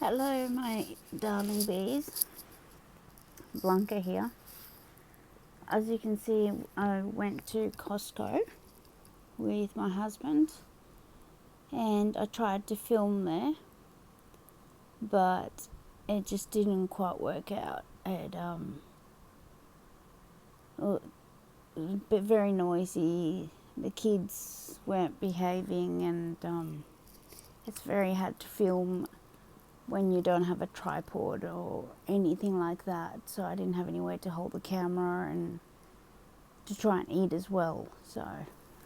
Hello, my darling bees. Blanca here. As you can see, I went to Costco with my husband and I tried to film there, but it just didn't quite work out. It was a bit very noisy. The kids weren't behaving, and it's very hard to film when you don't have a tripod or anything like that. So I didn't have anywhere to hold the camera and to try and eat as well. So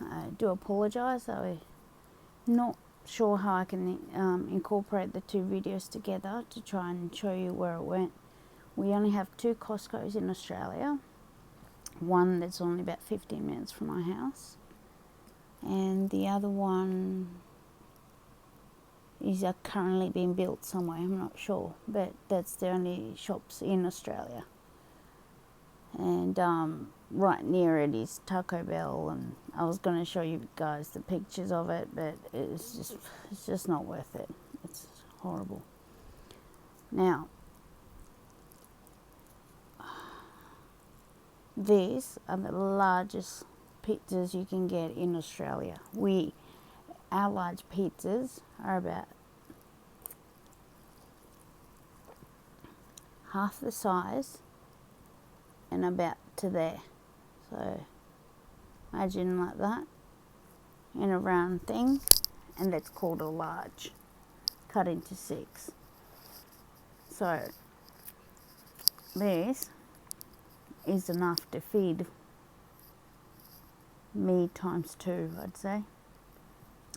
I do apologise. I'm not sure how I can incorporate the two videos together to try and show you where it went. We only have two Costco's in Australia. One that's only about 15 minutes from my house, and the other one is currently being built somewhere, I'm not sure, but that's the only shops in Australia. And right near it is Taco Bell, and I was going to show you guys the pictures of it, but it's just not worth it. It's horrible. Now, these are the largest pizzas you can get in Australia. Our large pizzas are about half the size and about to there. So imagine like that in a round thing, and that's called a large, cut into 6. So this is enough to feed me times 2, I'd say.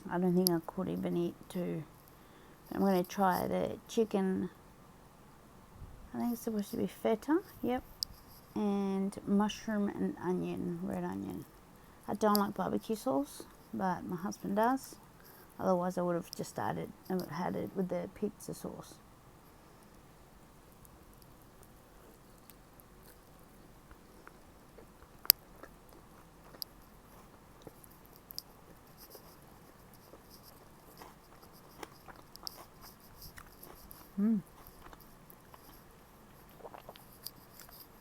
I don't think I could even eat 2. I'm going to try the chicken. I think it's supposed to be feta, yep, and mushroom and onion, red onion. I don't like barbecue sauce, but my husband does. Otherwise I would have just had it with the pizza sauce.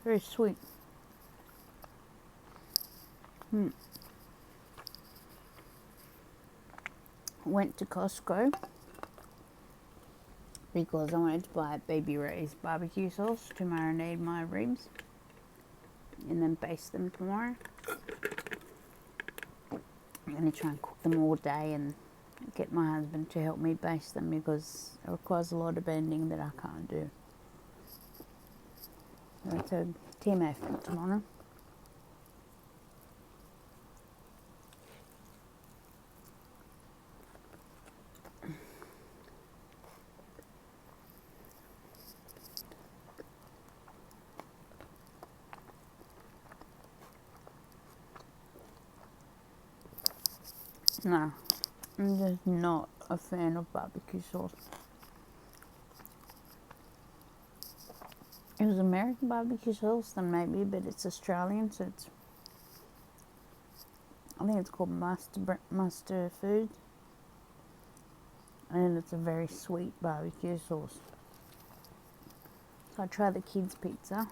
Very sweet. Went to Costco because I wanted to buy Baby Ray's barbecue sauce to marinate my ribs and then baste them tomorrow. I'm going to try and cook them all day and get my husband to help me baste them because it requires a lot of bending that I can't do. So it's a team effort tomorrow. No, I'm just not a fan of barbecue sauce. If it was American barbecue sauce, then maybe, but it's Australian, so I think it's called mustard food, and it's a very sweet barbecue sauce. So I tried the kids' pizza,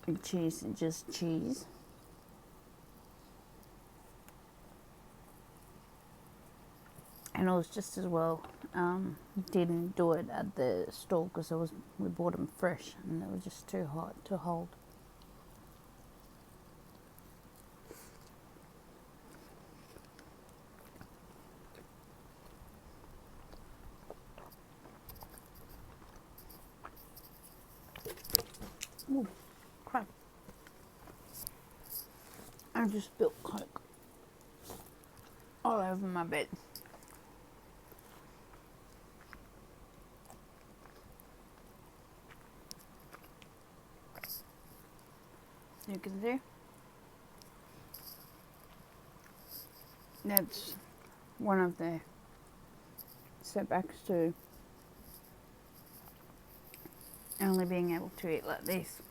which is just cheese. And it was just as well. Didn't do it at the store because we bought them fresh and it was just too hot to hold. Ooh, crap! I just spilled Coke all over my bed. You can see that's one of the setbacks to only being able to eat like this.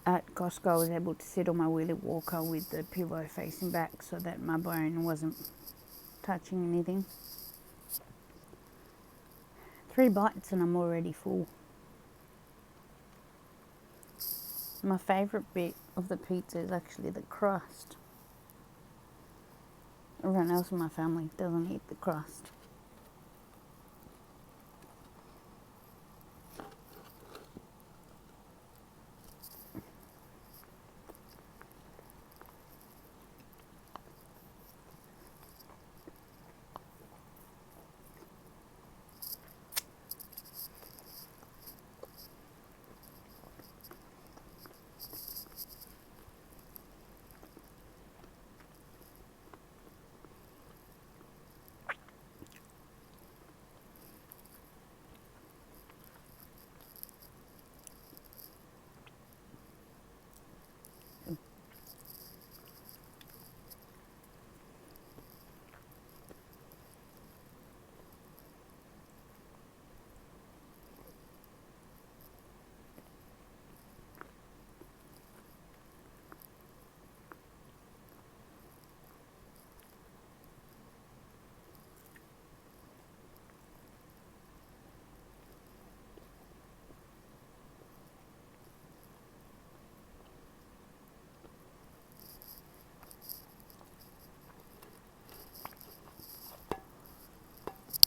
At Costco I was able to sit on my wheelie walker with the pillow facing back so that my bone wasn't touching anything. 3 bites and I'm already full. My favourite bit of the pizza is actually the crust. Everyone else in my family doesn't eat the crust.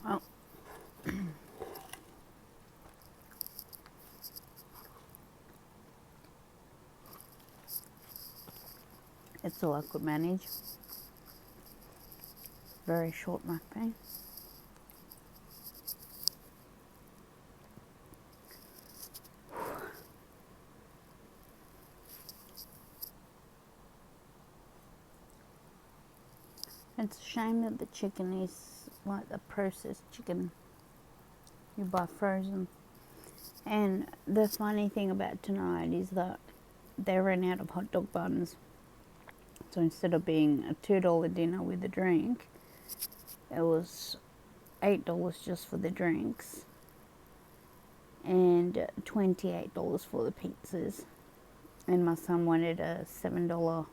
Well, it's all I could manage. Very short mukbang. It's a shame that the chicken is like the processed chicken you buy frozen. And the funny thing about tonight is that they ran out of hot dog buns. So instead of being a $2 dinner with a drink, it was $8 just for the drinks and $28 for the pizzas. And my son wanted a $7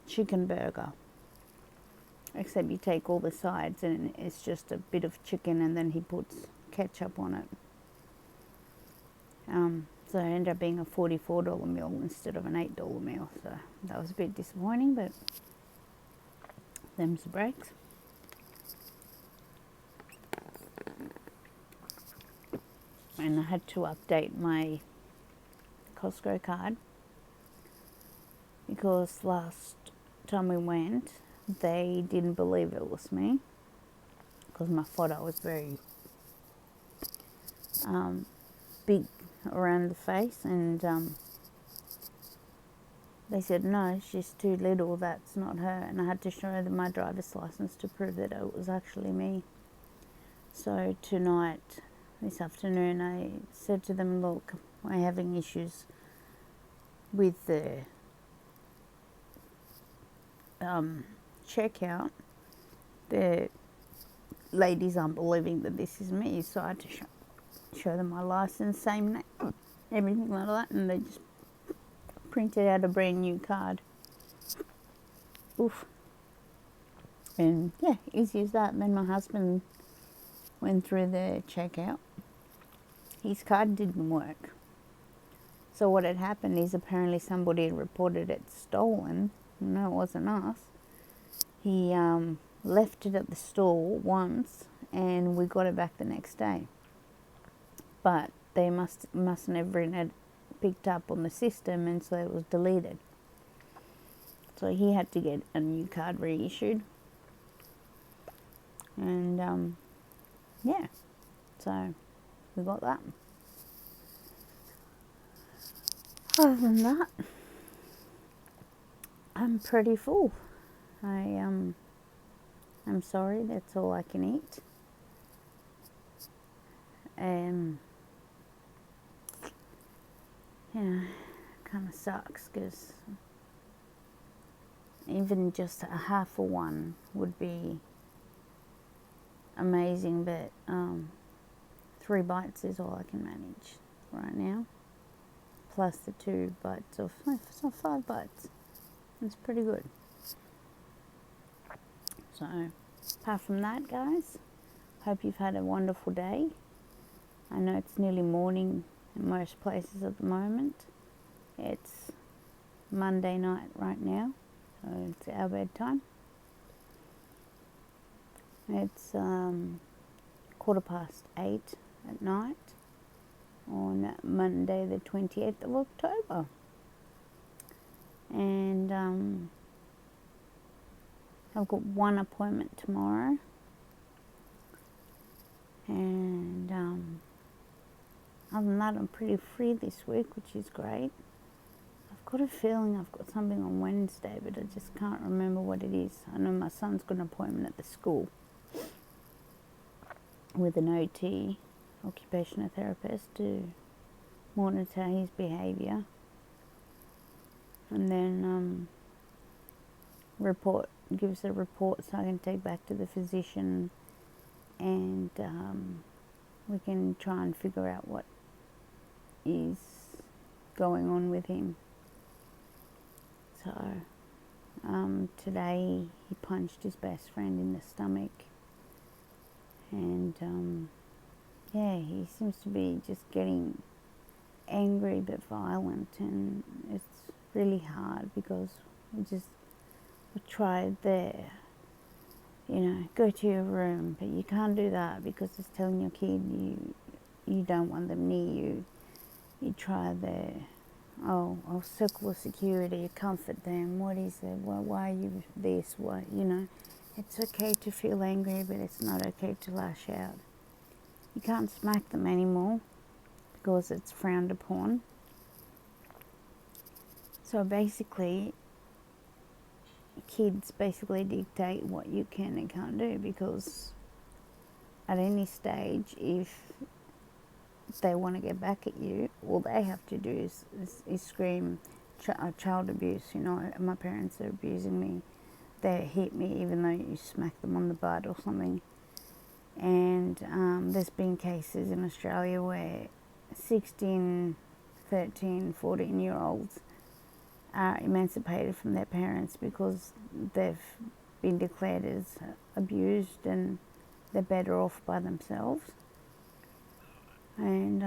chicken burger. Except you take all the sides and it's just a bit of chicken and then he puts ketchup on it. So it ended up being a $44 meal instead of an $8 meal. So that was a bit disappointing, but them's the breaks. And I had to update my Costco card because last time we went, they didn't believe it was me because my photo was very big around the face, and they said no, she's too little, that's not her, and I had to show them my driver's license to prove that it was actually me. So tonight, this afternoon, I said to them, look, I'm having issues with the checkout. The ladies aren't believing that this is me, so I had to show them my license, same name, everything like that, and they just printed out a brand new card. Oof. And yeah, easy as that. And then my husband went through the checkout. His card didn't work. So what had happened is apparently somebody had reported it stolen. No, it wasn't us. He left it at the store once and we got it back the next day. But they mustn't have written it picked up on the system, and so it was deleted. So he had to get a new card reissued. And yeah, so we got that. Other than that, I'm pretty full. I'm sorry, that's all I can eat. Yeah, kind of sucks because even just a half of one would be amazing, but 3 bites is all I can manage right now, plus the 2 bites of, so 5 bites. It's pretty good. So apart from that, guys, hope you've had a wonderful day. I know it's nearly morning in most places at the moment. It's Monday night right now, so it's our bedtime. It's 8:15 at night on Monday the 28th of October. And I've got one appointment tomorrow. And other than that, I'm pretty free this week, which is great. I've got a feeling I've got something on Wednesday, but I just can't remember what it is. I know my son's got an appointment at the school with an OT, occupational therapist, to monitor his behaviour. And then gives a report so I can take back to the physician, and we can try and figure out what is going on with him. So today he punched his best friend in the stomach, and he seems to be just getting angry but violent, and it's really hard because we tried there, go to your room, but you can't do that because it's telling your kid you don't want them near you. You try there, I'll circle security, comfort them, what is it, why are you this, what, it's okay to feel angry, but it's not okay to lash out. You can't smack them anymore because it's frowned upon. So basically, kids basically dictate what you can and can't do, because at any stage, if they want to get back at you, all they have to do is scream child abuse. My parents are abusing me. They hit me even though you smack them on the butt or something. And there's been cases in Australia where 16, 13, 14-year-olds are emancipated from their parents because they've been declared as abused and they're better off by themselves. And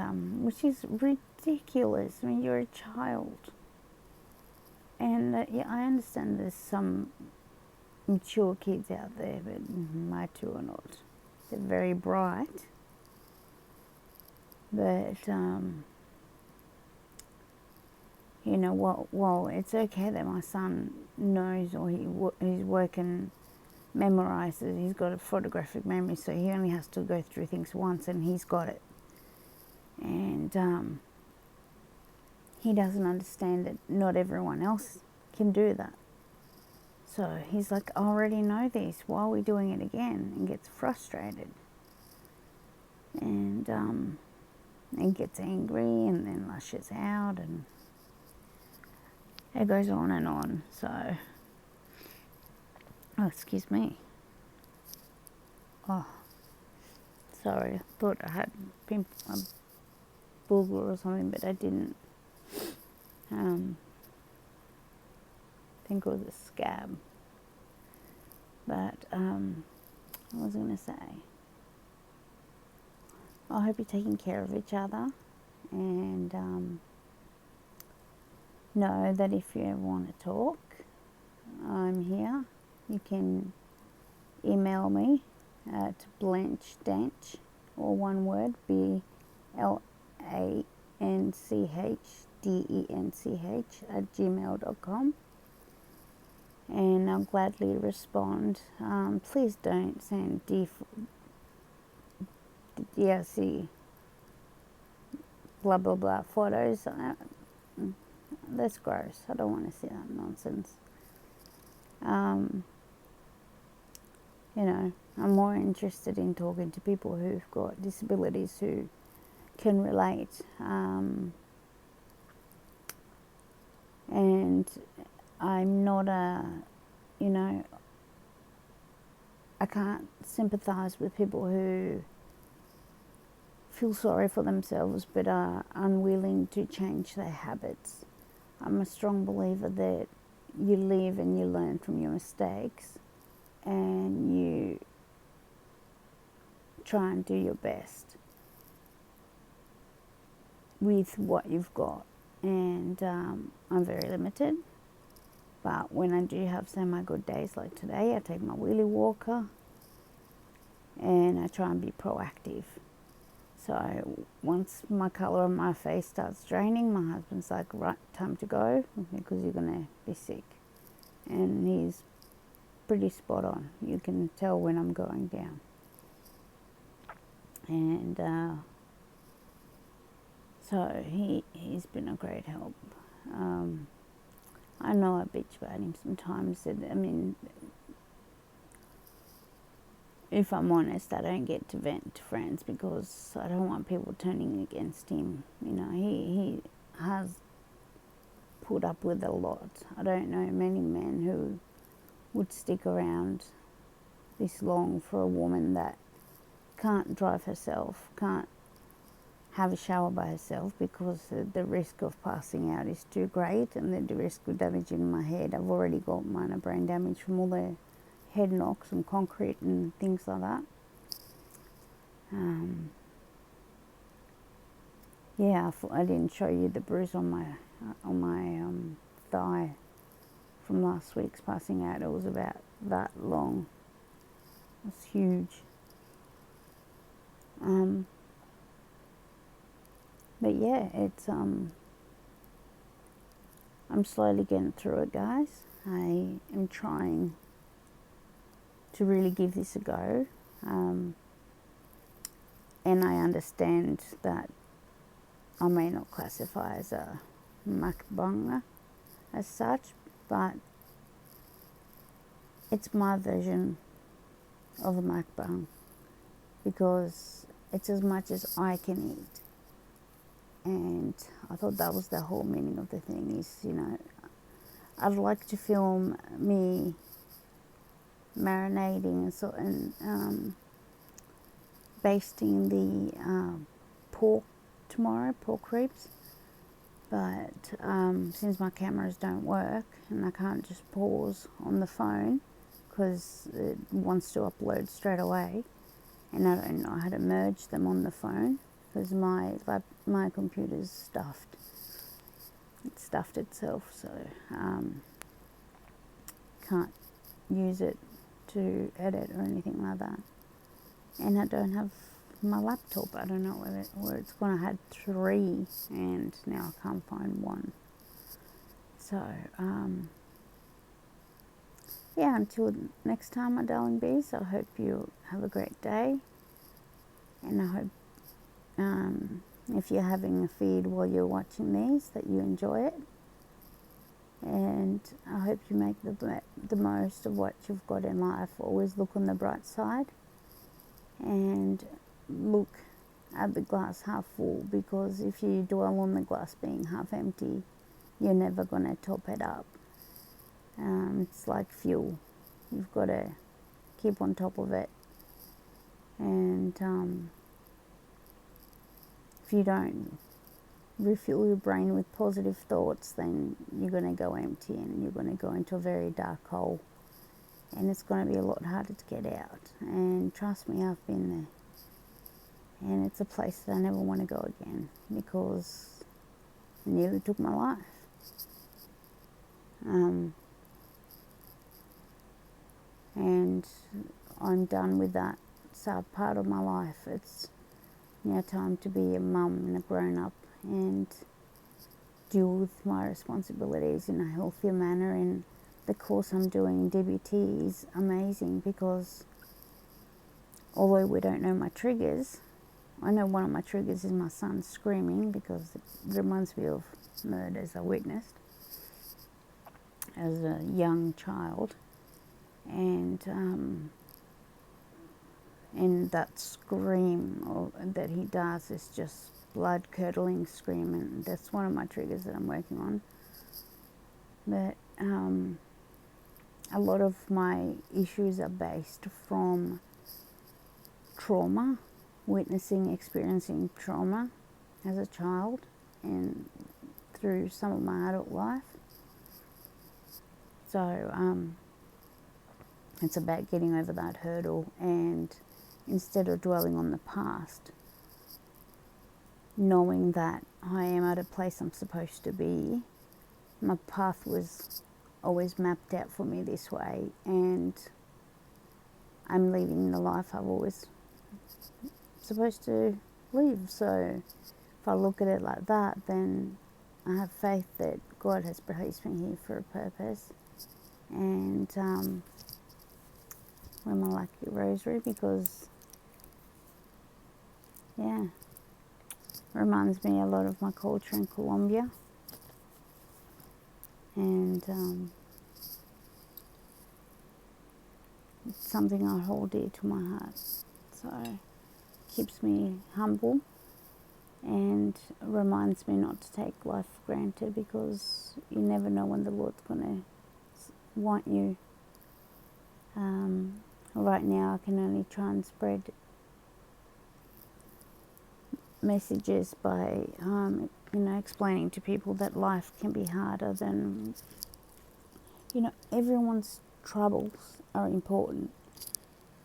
which is ridiculous. I mean, you're a child. And I understand there's some mature kids out there, but my two are not. They're very bright. But well, it's okay that my son knows, or he's working, memorizes. He's got a photographic memory, so he only has to go through things once, and he's got it. And he doesn't understand that not everyone else can do that. So he's like, I already know this. Why are we doing it again? And gets frustrated. And gets angry, and then lashes out, and it goes on and on. So, excuse me. Oh, sorry. I thought I had a booger or something, but I didn't. I think it was a scab. But what was I going to say? I hope you're taking care of each other, and know that if you ever want to talk, I'm here. You can email me at blanchdench, or one word, BLANCHDENCH@gmail.com, and I'll gladly respond. Please don't send DRC blah blah blah photos. That's gross. I don't want to see that nonsense. I'm more interested in talking to people who've got disabilities who can relate. And I'm not I can't sympathise with people who feel sorry for themselves but are unwilling to change their habits. I'm a strong believer that you live and you learn from your mistakes, and you try and do your best. with what you've got, and I'm very limited. But when I do have, say, my good days like today, I take my wheelie walker and I try and be proactive. So once my colour on my face starts draining, my husband's like, right, time to go because you're going to be sick. And he's pretty spot on. You can tell when I'm going down. And so he's been a great help. I know I bitch about him sometimes. I mean, if I'm honest, I don't get to vent to friends because I don't want people turning against him. You know, he has put up with a lot. I don't know many men who would stick around this long for a woman that can't drive herself, can't have a shower by herself because the risk of passing out is too great, and the risk of damaging my head. I've already got minor brain damage from all the head knocks and concrete and things like that. Yeah, I didn't show you the bruise on my thigh from last week's passing out. It was about that long. It was huge. But yeah, it's I'm slowly getting through it, guys. I am trying to really give this a go, and I understand that I may not classify as a mukbanger as such, but it's my version of a mukbang because it's as much as I can eat. And I thought that was the whole meaning of the thing is, you know, I'd like to film me marinating and basting the pork tomorrow, pork ribs. But since my cameras don't work and I can't just pause on the phone because it wants to upload straight away, and I don't know how to merge them on the phone because my computer's stuffed. It's stuffed itself, so can't use it to edit or anything like that. And I don't have my laptop. I don't know where it's gone. I had 3 and now I can't find one. So yeah, until next time, my darling bees, I hope you have a great day, and I hope if you're having a feed while you're watching these, that you enjoy it, and I hope you make the most of what you've got in life. Always look on the bright side and look at the glass half full, because if you dwell on the glass being half empty, you're never going to top it up. It's like fuel. You've got to keep on top of it, and if you don't refuel your brain with positive thoughts, then you're going to go empty and you're going to go into a very dark hole, and it's going to be a lot harder to get out. And trust me, I've been there, and it's a place that I never want to go again because it nearly took my life. And I'm done with that sad part of my life. It's now time to be a mum and a grown-up and deal with my responsibilities in a healthier manner. And the course I'm doing, DBT, is amazing because although we don't know my triggers, I know one of my triggers is my son screaming because it reminds me of murders I witnessed as a young child. And that scream that he does is just blood-curdling scream, and that's one of my triggers that I'm working on. But a lot of my issues are based from trauma, experiencing trauma as a child and through some of my adult life. So it's about getting over that hurdle, and instead of dwelling on the past, knowing that I am at a place I'm supposed to be. My path was always mapped out for me this way, and I'm leading the life I've always supposed to live. So if I look at it like that, then I have faith that God has placed me here for a purpose. And wear my lucky rosary because, yeah, reminds me a lot of my culture in Colombia. And it's something I hold dear to my heart. So it keeps me humble and reminds me not to take life for granted, because you never know when the Lord's going to want you. Right now I can only try and spread messages by explaining to people that life can be harder than, everyone's troubles are important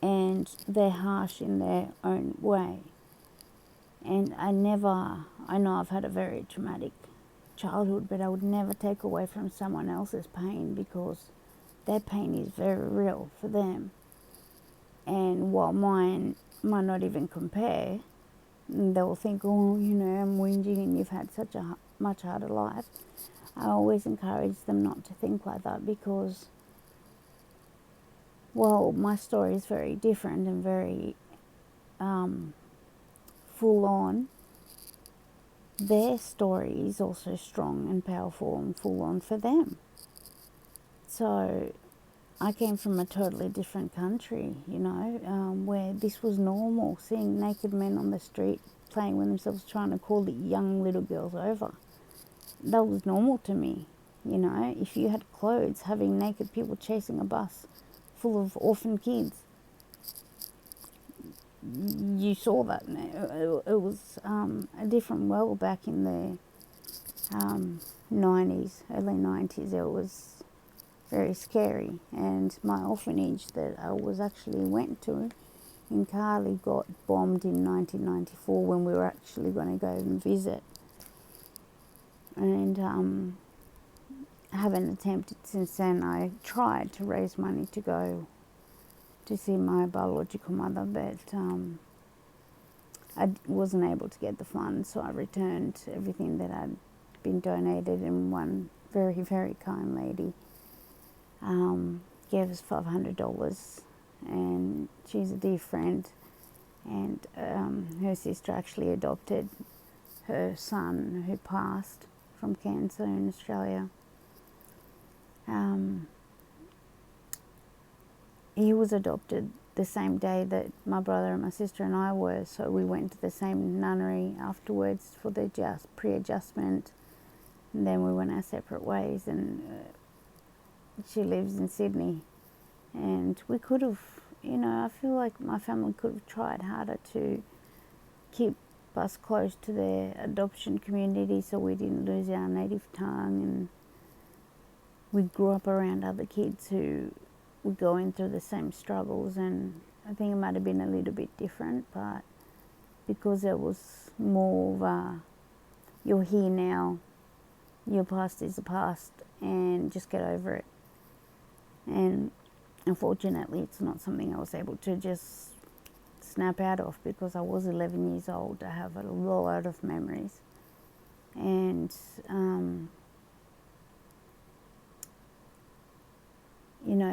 and they're harsh in their own way. And I know I've had a very traumatic childhood, but I would never take away from someone else's pain, because their pain is very real for them. And while mine might not even compare, they'll think, oh, I'm whinging and you've had such a much harder life. I always encourage them not to think like that, because, well, my story is very different and very full on. Their story is also strong and powerful and full on for them. So I came from a totally different country, where this was normal, seeing naked men on the street playing with themselves, trying to call the young little girls over. That was normal to me, If you had clothes, having naked people chasing a bus full of orphan kids, you saw that. It was a different world back in the 90s, early 90s. It was very scary. And my orphanage that I went to in Cali got bombed in 1994 when we were actually going to go and visit. And I haven't attempted since then. I tried to raise money to go to see my biological mother, but I wasn't able to get the funds, so I returned everything that had been donated, and one very, very kind lady gave us $500, and she's a dear friend, and her sister actually adopted her son who passed from cancer in Australia. He was adopted the same day that my brother and my sister and I were, so we went to the same nunnery afterwards for the pre-adjustment, and then we went our separate ways. And she lives in Sydney, and we could have, I feel like my family could have tried harder to keep us close to the adoption community so we didn't lose our native tongue, and we grew up around other kids who were going through the same struggles, and I think it might have been a little bit different, but because it was more of a, you're here now, your past is the past, and just get over it. And unfortunately, it's not something I was able to just snap out of, because I was 11 years old. I have a lot of memories, and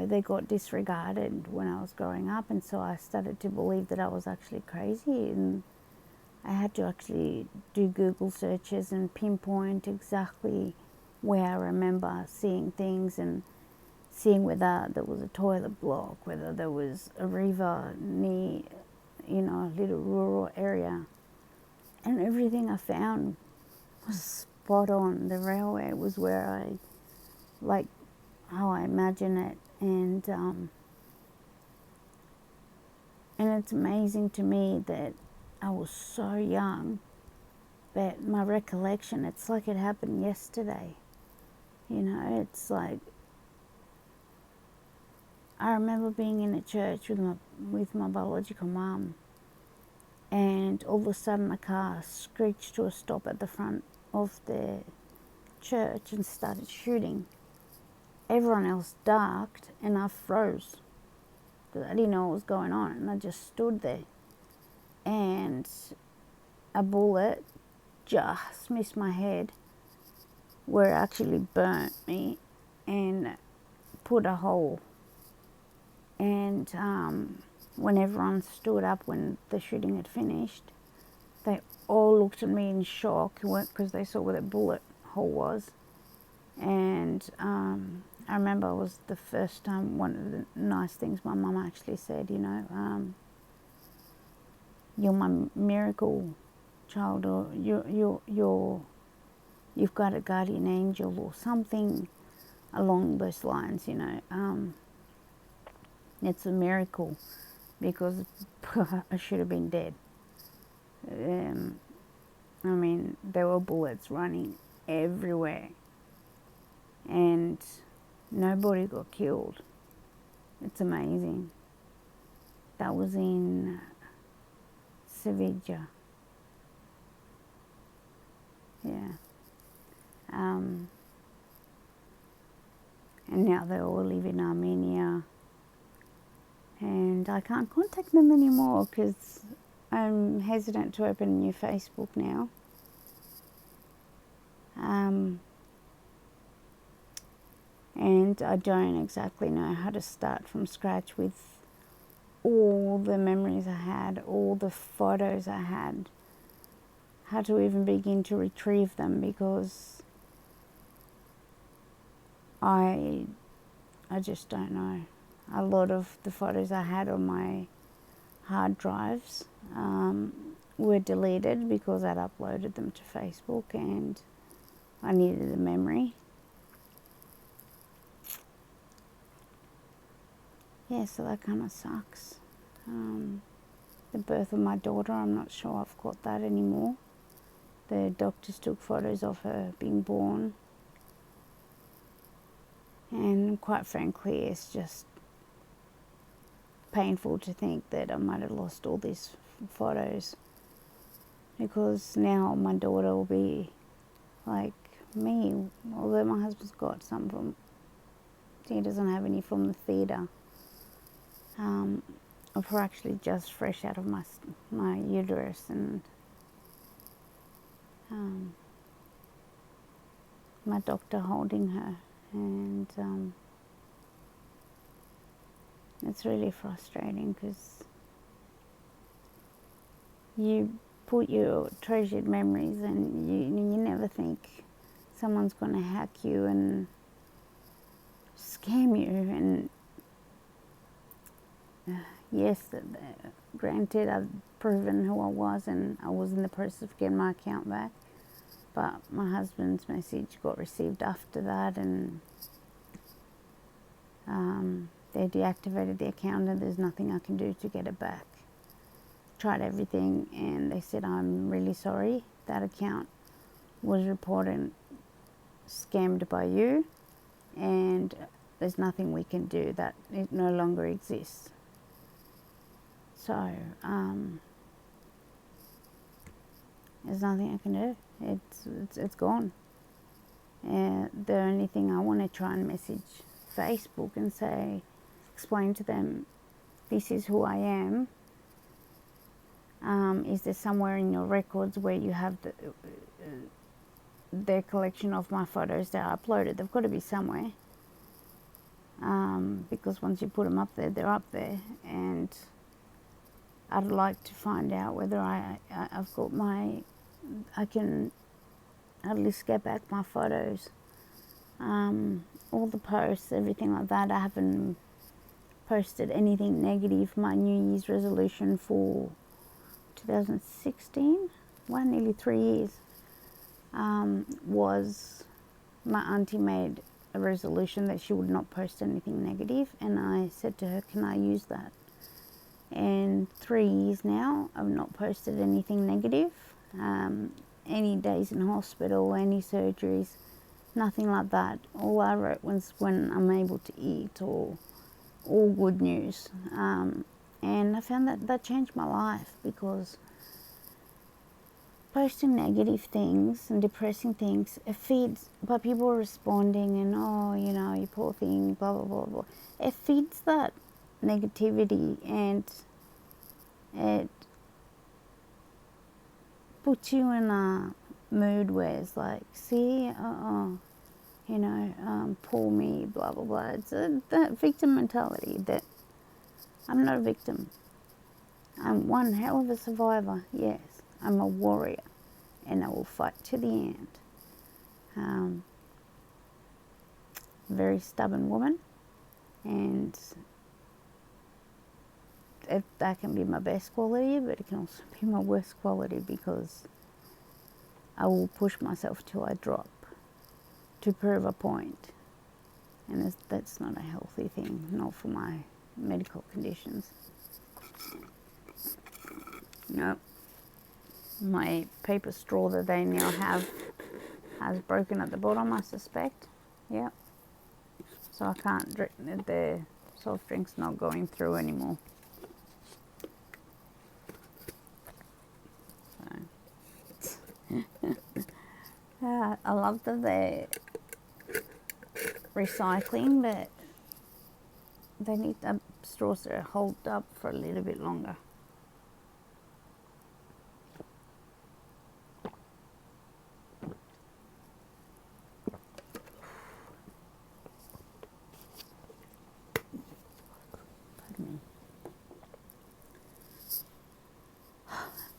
they got disregarded when I was growing up, and so I started to believe that I was actually crazy, and I had to actually do Google searches and pinpoint exactly where I remember seeing things, and seeing whether there was a toilet block, whether there was a river near, a little rural area. And everything I found was spot on. The railway was where how I imagine it. And it's amazing to me that I was so young, but my recollection, it's like it happened yesterday. It's like, I remember being in a church with my biological mum, and all of a sudden a car screeched to a stop at the front of the church and started shooting. Everyone else ducked and I froze because I didn't know what was going on, and I just stood there, and a bullet just missed my head where it actually burnt me and put a hole. And when everyone stood up when the shooting had finished, they all looked at me in shock because they saw where the bullet hole was. And I remember it was the first time, one of the nice things my mum actually said, you're my miracle child, or you've got a guardian angel, or something along those lines, It's a miracle because I should have been dead. There were bullets running everywhere and nobody got killed. It's amazing. That was in Sevilla. Yeah. And now they all live in Armenia. And I can't contact them anymore because I'm hesitant to open a new Facebook now. And I don't exactly know how to start from scratch with all the memories I had, all the photos I had, how to even begin to retrieve them, because I just don't know. A lot of the photos I had on my hard drives were deleted because I'd uploaded them to Facebook and I needed the memory. Yeah, so that kind of sucks. The birth of my daughter, I'm not sure I've got that anymore. The doctors took photos of her being born. And quite frankly, it's just painful to think that I might have lost all these photos, because now my daughter will be like me, although my husband's got some from, he doesn't have any from the theatre, of her actually just fresh out of my uterus, and my doctor holding her, and it's really frustrating because you put your treasured memories and you never think someone's going to hack you and scam you. And yes, granted, I've proven who I was and I was in the process of getting my account back, but my husband's message got received after that, and they deactivated the account and there's nothing I can do to get it back. Tried everything and they said, I'm really sorry, that account was reported scammed by you and there's nothing we can do, that it no longer exists. So there's nothing I can do. It's gone. The only thing I want to try and message Facebook and say, explain to them, this is who I am. Is there somewhere in your records where you have their collection of my photos that are uploaded? They've got to be somewhere, because once you put them up there, they're up there. And I'd like to find out whether I've got I can at least get back my photos, all the posts, everything like that. I haven't posted anything negative. My New Year's resolution for 2016, nearly 3 years, was my auntie made a resolution that she would not post anything negative, and I said to her, can I use that? And 3 years now, I've not posted anything negative, any days in hospital, any surgeries, nothing like that. All I wrote was when I'm able to eat, or all good news. And I found that changed my life, because posting negative things and depressing things, it feeds, by people responding and, oh, you know, you poor thing, blah, blah, blah, blah. It feeds that negativity, and it puts you in a mood where it's like, see, you know, poor me, blah, blah, blah. It's that victim mentality that I'm not a victim. I'm one hell of a survivor, yes. I'm a warrior, and I will fight to the end. Very stubborn woman, and that can be my best quality, but it can also be my worst quality, because I will push myself till I drop to prove a point, and that's not a healthy thing, not for my medical conditions. Nope. My paper straw that they now have has broken at the bottom, I suspect. Yep. So I can't drink, the soft drink's not going through anymore. So. I love that they're recycling, but they need the straws to hold up for a little bit longer.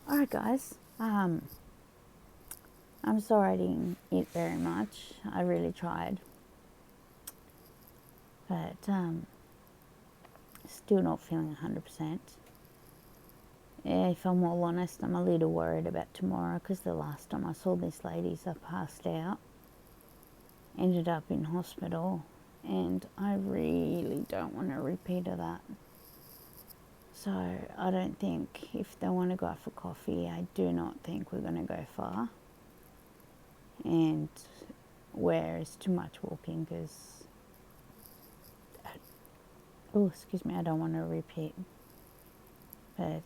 Alright guys, I'm sorry I didn't eat very much. I really tried, but still not feeling 100%. If I'm all honest, I'm a little worried about tomorrow, because the last time I saw this lady, I passed out, ended up in hospital, and I really don't want a repeat of that. So I don't think, if they want to go out for coffee, I do not think we're going to go far, and where it's too much walking, because, oh, excuse me, I don't want to repeat, but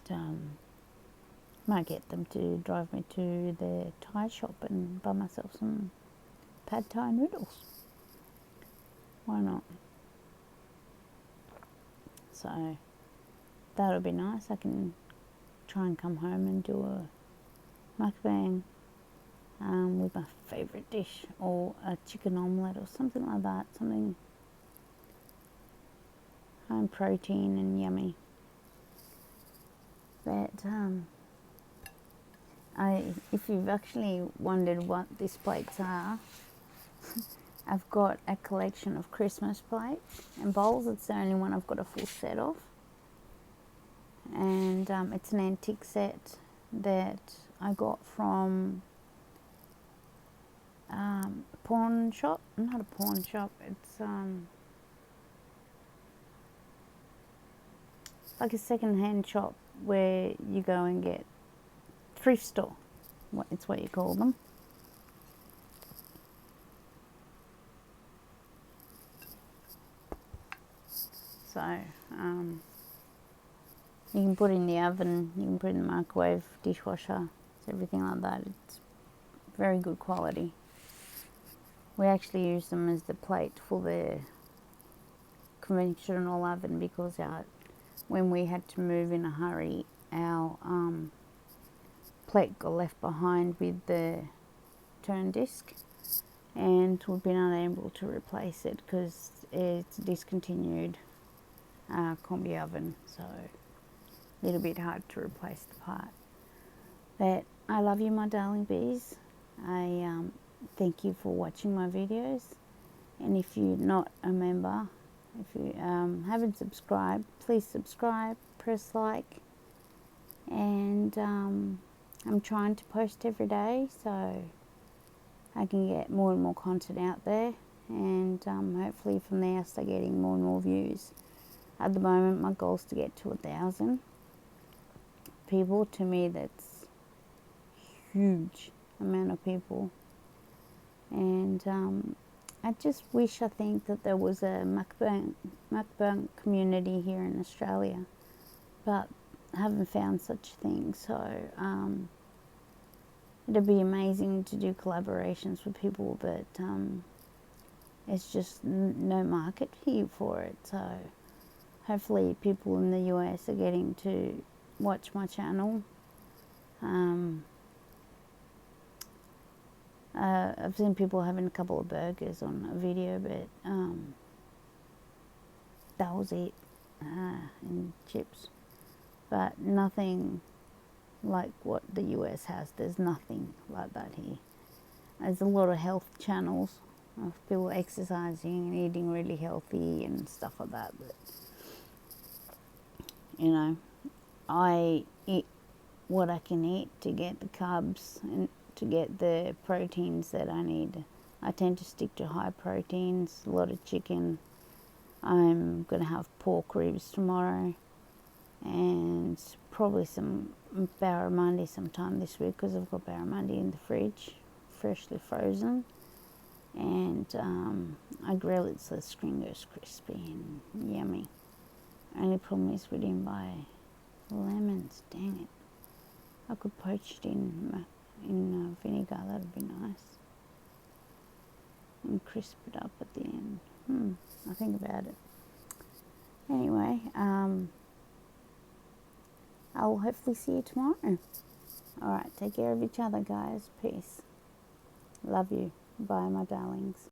might get them to drive me to the Thai shop and buy myself some pad Thai noodles. Why not? So that'll be nice. I can try and come home and do a mukbang with my favourite dish, or a chicken omelette or something like that, something high in protein and yummy. But if you've actually wondered what these plates are, I've got a collection of Christmas plates and bowls. It's the only one I've got a full set of. And it's an antique set that I got from a pawn shop. Not a pawn shop, it's like a second-hand shop where you go and get thrift store. It's what you call them. So you can put it in the oven, you can put it in the microwave, dishwasher, everything like that. It's very good quality. We actually use them as the plate for the conventional oven, because when we had to move in a hurry, our plate got left behind with the turn disc, and we've been unable to replace it because it's discontinued combi oven, so a little bit hard to replace the part. But I love you, my darling bees. I thank you for watching my videos, and if you're not a member, if you haven't subscribed, please subscribe, press like, and I'm trying to post every day so I can get more and more content out there, and hopefully from there I start getting more and more views. At the moment my goal is to get to 1,000 people. To me that's huge amount of people, and I just wish, I think, that there was a mukbang community here in Australia, but I haven't found such a thing. So it'd be amazing to do collaborations with people, but it's just no market here for it. So hopefully people in the US are getting to watch my channel. I've seen people having a couple of burgers on a video, but that was it, and chips. But nothing like what the US has. There's nothing like that here. There's a lot of health channels of people exercising and eating really healthy and stuff like that. But, you know, I eat what I can eat to get the carbs and to get the proteins that I need. I tend to stick to high proteins, a lot of chicken. I'm going to have pork ribs tomorrow and probably some barramundi sometime this week because I've got barramundi in the fridge, freshly frozen. And I grill it so the screen goes crispy and yummy. Only problem is we didn't buy lemons, dang it. I could poach it in vinegar, that'd be nice. And crisp it up at the end. I think about it. Anyway, I'll hopefully see you tomorrow. Alright, take care of each other, guys. Peace. Love you. Bye, my darlings.